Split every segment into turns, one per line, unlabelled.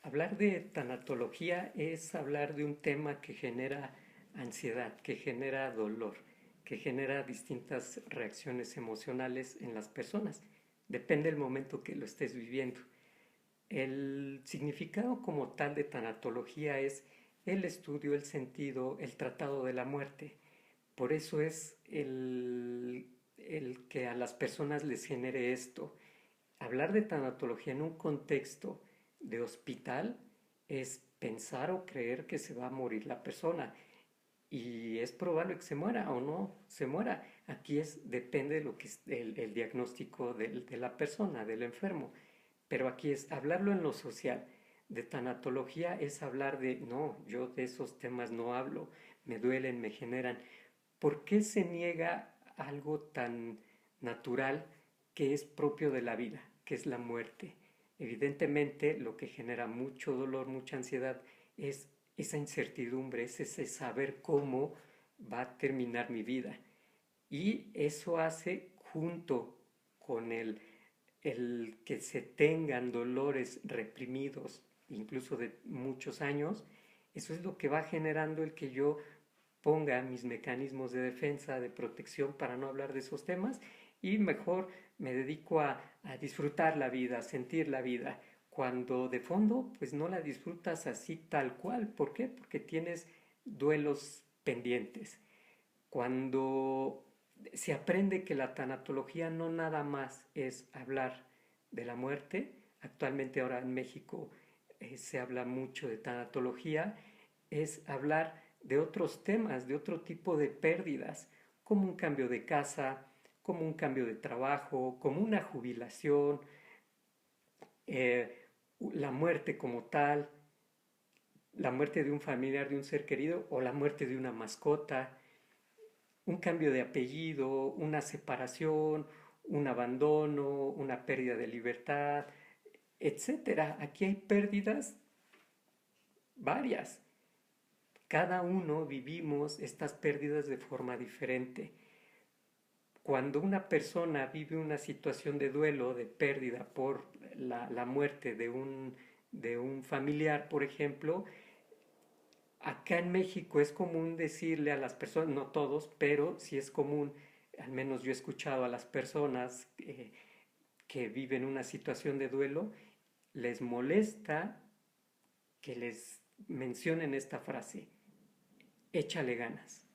Hablar de tanatología es hablar de un tema que genera ansiedad, que genera dolor, que genera distintas reacciones emocionales en las personas. Depende del momento que lo estés viviendo. El significado como tal de tanatología es el estudio, el sentido, el tratado de la muerte. Por eso es el que a las personas les genere esto. Hablar de tanatología en un contexto de hospital es pensar o creer que se va a morir la persona y es probable que se muera o no se muera. Aquí depende de lo que es el diagnóstico de la persona, del enfermo. Pero aquí es hablarlo en lo social. De tanatología es hablar de, no, yo de esos temas no hablo, me duelen, me generan. ¿Por qué se niega algo tan natural que es propio de la vida, que es la muerte? Evidentemente, lo que genera mucho dolor, mucha ansiedad, es esa incertidumbre, es ese saber cómo va a terminar mi vida. Y eso hace, junto con el que se tengan dolores reprimidos, incluso de muchos años, eso es lo que va generando el que yo ponga mis mecanismos de defensa, de protección para no hablar de esos temas y mejor me dedico a disfrutar la vida, a sentir la vida, cuando de fondo pues no la disfrutas así tal cual. ¿Por qué? Porque tienes duelos pendientes. Cuando se aprende que la tanatología no nada más es hablar de la muerte, actualmente ahora en México se habla mucho de tanatología, es hablar de otros temas, de otro tipo de pérdidas, como un cambio de casa, como un cambio de trabajo, como una jubilación, la muerte como tal, la muerte de un familiar, de un ser querido o la muerte de una mascota, un cambio de apellido, una separación, un abandono, una pérdida de libertad, etcétera. Aquí hay pérdidas varias. Cada uno vivimos estas pérdidas de forma diferente. Cuando una persona vive una situación de duelo, de pérdida por la muerte de un familiar, por ejemplo, acá en México es común decirle a las personas, no todos, pero sí es común, al menos yo he escuchado a las personas que viven una situación de duelo, les molesta que les mencionen esta frase, échale ganas.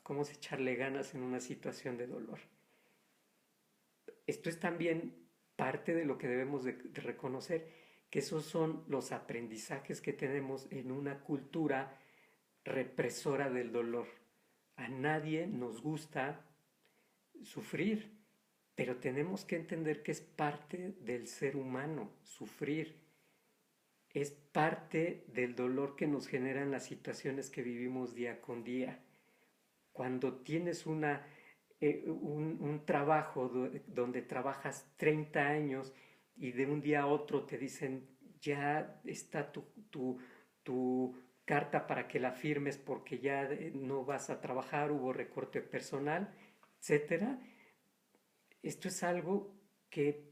¿Cómo es echarle ganas en una situación de dolor? Esto es también parte de lo que debemos de reconocer, que esos son los aprendizajes que tenemos en una cultura represora del dolor. A nadie nos gusta sufrir, pero tenemos que entender que es parte del ser humano sufrir, es parte del dolor que nos generan las situaciones que vivimos día con día. Cuando tienes un trabajo donde trabajas 30 años y de un día a otro te dicen, ya está tu carta para que la firmes porque ya no vas a trabajar, hubo recorte personal, etcétera. Esto es algo que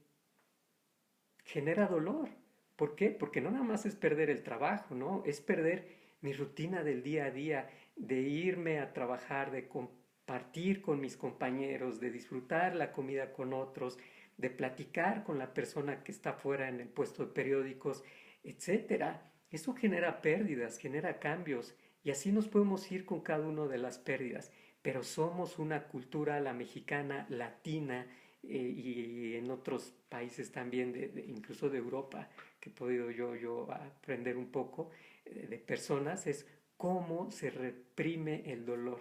genera dolor. ¿Por qué? Porque no nada más es perder el trabajo, ¿no? Es perder mi rutina del día a día, de irme a trabajar, de compartir con mis compañeros, de disfrutar la comida con otros, de platicar con la persona que está fuera en el puesto de periódicos, etcétera. Eso genera pérdidas, genera cambios y así nos podemos ir con cada una de las pérdidas. Pero somos una cultura, la mexicana, latina, y en otros países también, incluso de Europa, que he podido yo aprender un poco de personas, es cómo se reprime el dolor,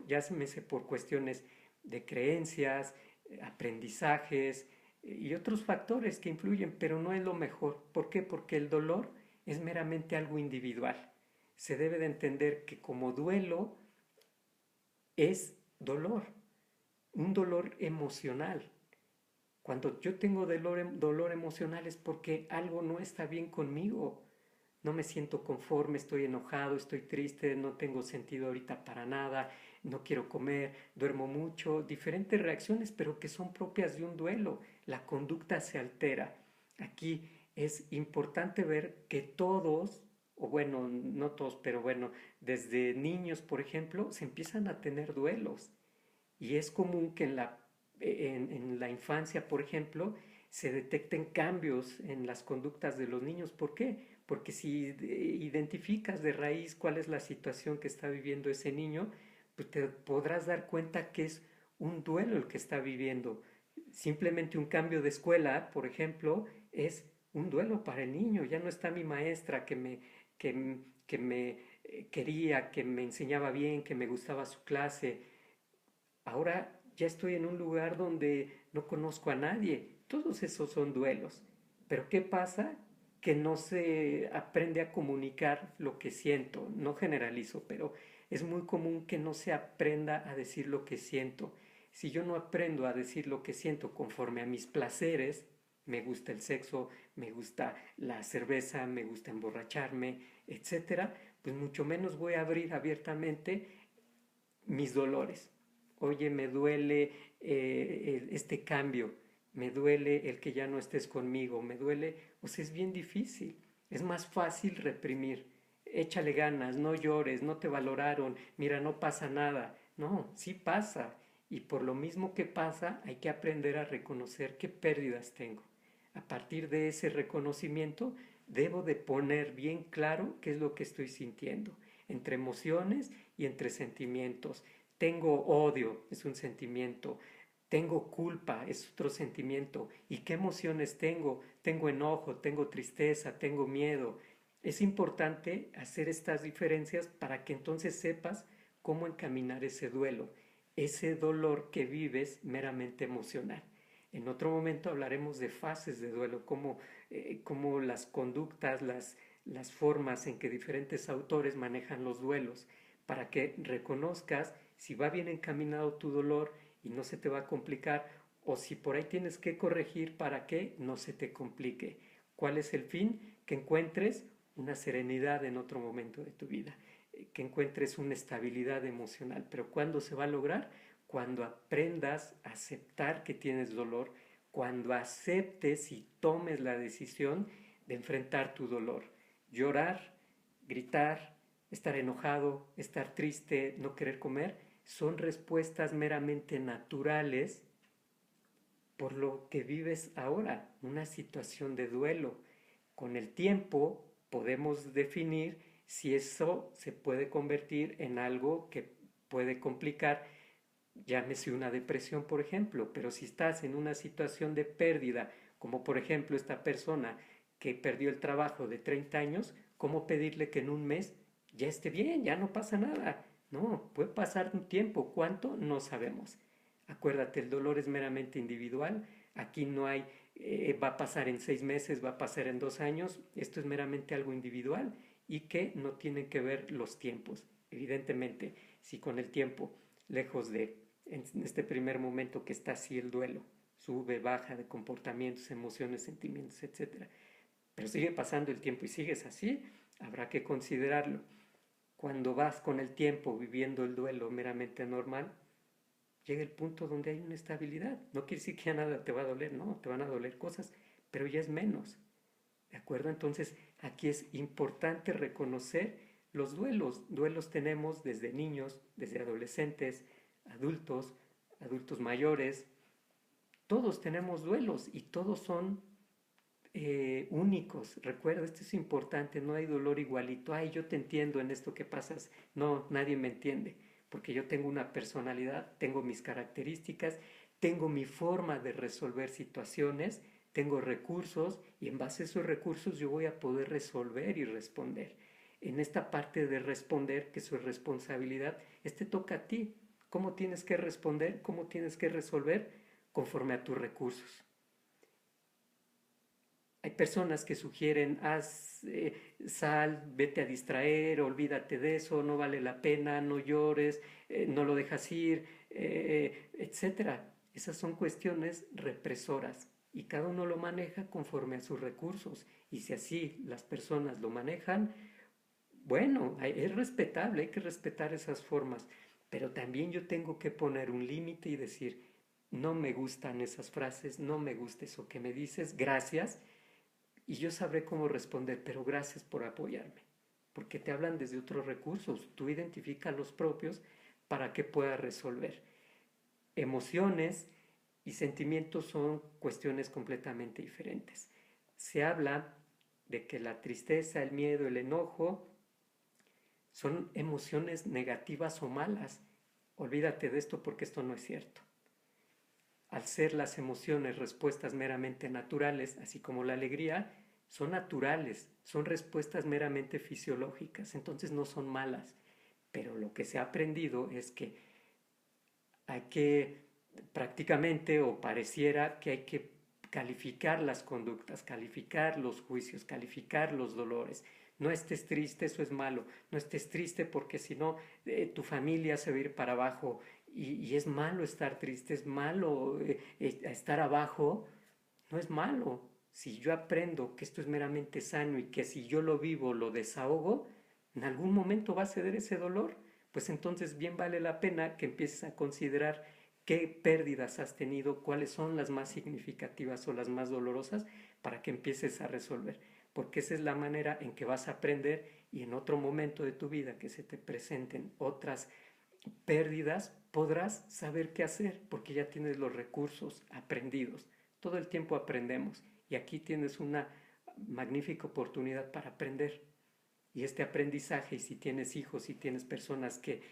ya se me sé por cuestiones de creencias, aprendizajes y otros factores que influyen, pero no es lo mejor. ¿Por qué? Porque el dolor es meramente algo individual. Se debe de entender que como duelo es dolor, un dolor emocional. Cuando yo tengo dolor emocional es porque algo no está bien conmigo. No me siento conforme, estoy enojado, estoy triste, no tengo sentido ahorita para nada, no quiero comer, duermo mucho, diferentes reacciones, pero que son propias de un duelo. La conducta se altera. Aquí es importante ver que todos, o bueno, no todos, pero bueno, desde niños, por ejemplo, se empiezan a tener duelos. Y es común que en la infancia, por ejemplo, se detecten cambios en las conductas de los niños. ¿Por qué? Porque si identificas de raíz cuál es la situación que está viviendo ese niño, pues te podrás dar cuenta que es un duelo el que está viviendo. Simplemente un cambio de escuela, por ejemplo, es un duelo para el niño. Ya no está mi maestra que me quería, que me enseñaba bien, que me gustaba su clase. Ahora ya estoy en un lugar donde no conozco a nadie. Todos esos son duelos. Pero ¿qué pasa? Que no se aprende a comunicar lo que siento. No generalizo, pero es muy común que no se aprenda a decir lo que siento. Si yo no aprendo a decir lo que siento conforme a mis placeres, me gusta el sexo, me gusta la cerveza, me gusta emborracharme, etcétera, pues mucho menos voy a abrir abiertamente mis dolores. Oye, me duele este cambio, me duele el que ya no estés conmigo, me duele, o sea, es bien difícil, es más fácil reprimir. Échale ganas, no llores, no te valoraron, mira, no pasa nada. No, sí pasa. Y por lo mismo que pasa, hay que aprender a reconocer qué pérdidas tengo. A partir de ese reconocimiento, debo de poner bien claro qué es lo que estoy sintiendo, entre emociones y entre sentimientos. Tengo odio, es un sentimiento. Tengo culpa, es otro sentimiento. ¿Y qué emociones tengo? Tengo enojo, tengo tristeza, tengo miedo. Es importante hacer estas diferencias para que entonces sepas cómo encaminar ese duelo, ese dolor que vives meramente emocional. En otro momento hablaremos de fases de duelo, cómo las conductas, las formas en que diferentes autores manejan los duelos, para que reconozcas si va bien encaminado tu dolor y no se te va a complicar, o si por ahí tienes que corregir para que no se te complique. ¿Cuál es el fin? Que encuentres una serenidad en otro momento de tu vida, que encuentres una estabilidad emocional. Pero ¿cuándo se va a lograr? Cuando aprendas a aceptar que tienes dolor, cuando aceptes y tomes la decisión de enfrentar tu dolor. Llorar, gritar, estar enojado, estar triste, no querer comer, son respuestas meramente naturales por lo que vives ahora, una situación de duelo. Con el tiempo podemos definir si eso se puede convertir en algo que puede complicar, llámese una depresión, por ejemplo, pero si estás en una situación de pérdida, como por ejemplo esta persona que perdió el trabajo de 30 años, ¿cómo pedirle que en un mes ya esté bien, ya no pasa nada? No, puede pasar un tiempo, ¿cuánto? No sabemos. Acuérdate, el dolor es meramente individual, aquí no hay, va a pasar en 6 meses, va a pasar en 2 años, esto es meramente algo individual y que no tienen que ver los tiempos. Evidentemente, si con el tiempo, lejos de en este primer momento que está así el duelo, sube, baja de comportamientos, emociones, sentimientos, etcétera, pero sigue pasando el tiempo y sigues así, habrá que considerarlo. Cuando vas con el tiempo viviendo el duelo meramente normal, llega el punto donde hay una estabilidad. No quiere decir que ya nada te va a doler, no, te van a doler cosas, pero ya es menos. ¿De acuerdo? Entonces, aquí es importante reconocer los duelos. Duelos tenemos desde niños, desde adolescentes, adultos, adultos mayores. Todos tenemos duelos y todos son únicos. Recuerda, esto es importante, no hay dolor igualito. Ay, yo te entiendo en esto que pasas. No, nadie me entiende, porque yo tengo una personalidad, tengo mis características, tengo mi forma de resolver situaciones, tengo recursos y en base a esos recursos yo voy a poder resolver y responder. En esta parte de responder, que es su responsabilidad, este toca a ti. ¿Cómo tienes que responder? ¿Cómo tienes que resolver? Conforme a tus recursos. Hay personas que sugieren, sal, vete a distraer, olvídate de eso, no vale la pena, no llores, no lo dejas ir, etcétera. Esas son cuestiones represoras y cada uno lo maneja conforme a sus recursos. Y si así las personas lo manejan, bueno, es respetable, hay que respetar esas formas, pero también yo tengo que poner un límite y decir, no me gustan esas frases, no me gusta eso que me dices, gracias, y yo sabré cómo responder, pero gracias por apoyarme, porque te hablan desde otros recursos, tú identifica los propios para que puedas resolver. Emociones y sentimientos son cuestiones completamente diferentes. Se habla de que la tristeza, el miedo, el enojo son emociones negativas o malas. Olvídate de esto porque esto no es cierto. Al ser las emociones respuestas meramente naturales, así como la alegría, son naturales, son respuestas meramente fisiológicas, entonces no son malas. Pero lo que se ha aprendido es que hay que prácticamente o pareciera que hay que calificar las conductas, calificar los juicios, calificar los dolores. No estés triste, eso es malo. No estés triste porque si no, tu familia se va a ir para abajo. Y es malo estar triste, es malo estar abajo. No es malo. Si yo aprendo que esto es meramente sano y que si yo lo vivo, lo desahogo, en algún momento va a ceder ese dolor, pues entonces bien vale la pena que empieces a considerar qué pérdidas has tenido, cuáles son las más significativas o las más dolorosas para que empieces a resolver, porque esa es la manera en que vas a aprender y en otro momento de tu vida que se te presenten otras pérdidas, podrás saber qué hacer porque ya tienes los recursos aprendidos. Todo el tiempo aprendemos y aquí tienes una magnífica oportunidad para aprender. Y este aprendizaje, y si tienes hijos, si tienes personas que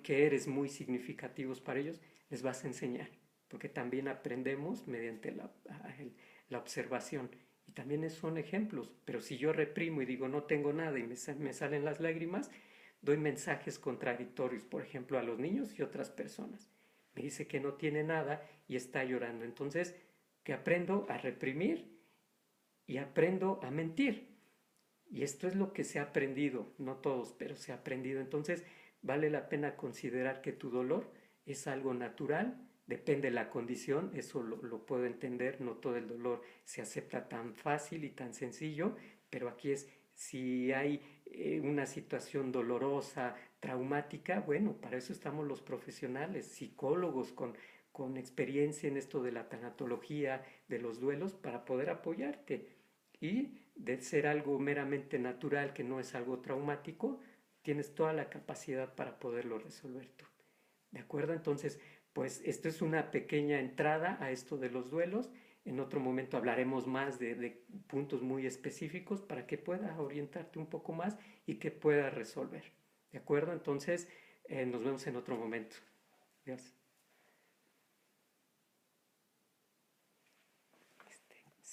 eres muy significativos para ellos, les vas a enseñar, porque también aprendemos mediante la observación. Y también son ejemplos, pero si yo reprimo y digo no tengo nada y me salen las lágrimas, doy mensajes contradictorios, por ejemplo, a los niños y otras personas. Me dice que no tiene nada y está llorando. Entonces, que aprendo a reprimir y aprendo a mentir. Y esto es lo que se ha aprendido, no todos, pero se ha aprendido. Entonces, vale la pena considerar que tu dolor es algo natural, depende de la condición, eso lo puedo entender, no todo el dolor se acepta tan fácil y tan sencillo, pero aquí es, si hay una situación dolorosa, traumática, bueno, para eso estamos los profesionales, psicólogos con experiencia en esto de la tanatología, de los duelos, para poder apoyarte. Y de ser algo meramente natural, que no es algo traumático, tienes toda la capacidad para poderlo resolver tú. ¿De acuerdo? Entonces, pues esto es una pequeña entrada a esto de los duelos. En otro momento hablaremos más de puntos muy específicos para que puedas orientarte un poco más y que puedas resolver. ¿De acuerdo? Entonces, nos vemos en otro momento. Gracias.